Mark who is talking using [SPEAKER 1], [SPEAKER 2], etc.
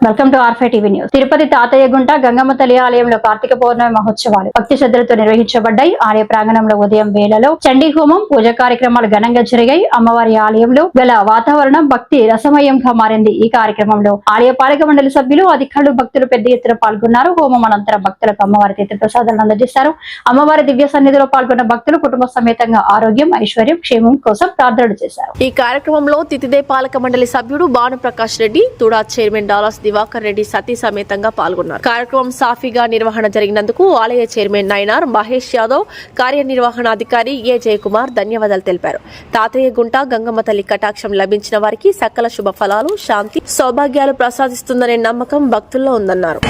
[SPEAKER 1] Welcome to ఆర్5 TV news. Tirupati Tatayyagunta Gangamma తల్లి ఆలయంలో కార్తీక పౌర్ణమి మహోత్సవాలు భక్తి శ్రద్ధలతో నిర్వహించబడ్డాయి. ఆలయ ప్రాంగణంలో ఉదయం వేళలో చండీ హోమం, పూజ కార్యక్రమాలు ఘనంగా జరిగాయి. అమ్మవారి ఆలయంలో గల వాతావరణం భక్తి రసమయంగా మారింది. ఈ కార్యక్రమంలో ఆలయ పాలక మండలి సభ్యులు, అధికారులు, భక్తులు పెద్ద ఎత్తున పాల్గొన్నారు. హోమం అనంతరం భక్తులకు అమ్మవారి తీర్థ ప్రసాదాలను అందజేశారు. అమ్మవారి దివ్య సన్నిధిలో పాల్గొన్న భక్తులు కుటుంబ సమేతంగా ఆరోగ్యం, ఐశ్వర్యం, క్షేమం కోసం ప్రార్థనలు చేశారు.
[SPEAKER 2] ఈ కార్యక్రమంలో తితిదే పాలక మండలి సభ్యుడు భానుప్రకాష్ రెడ్డి, తుడా చైర్మన్ డాలస్ దివాకర్ రెడ్డి సతీ సమేతంగా పాల్గొన్నారు. కార్యక్రమం సాఫీగా నిర్వహణ జరిగినందుకు ఆలయ చైర్మన్ నైనార్ మహేష్ యాదవ్, కార్యనిర్వహణాధికారి ఏ జయకుమార్ ధన్యవాదాలు తెలిపారు. తాతయ్యగుంట గంగమ్మ తల్లి కటాక్షం లభించిన వారికి సకల శుభ ఫలాలు, శాంతి, సౌభాగ్యాలు ప్రసాదిస్తుందనే నమ్మకం భక్తుల్లో ఉందన్నారు.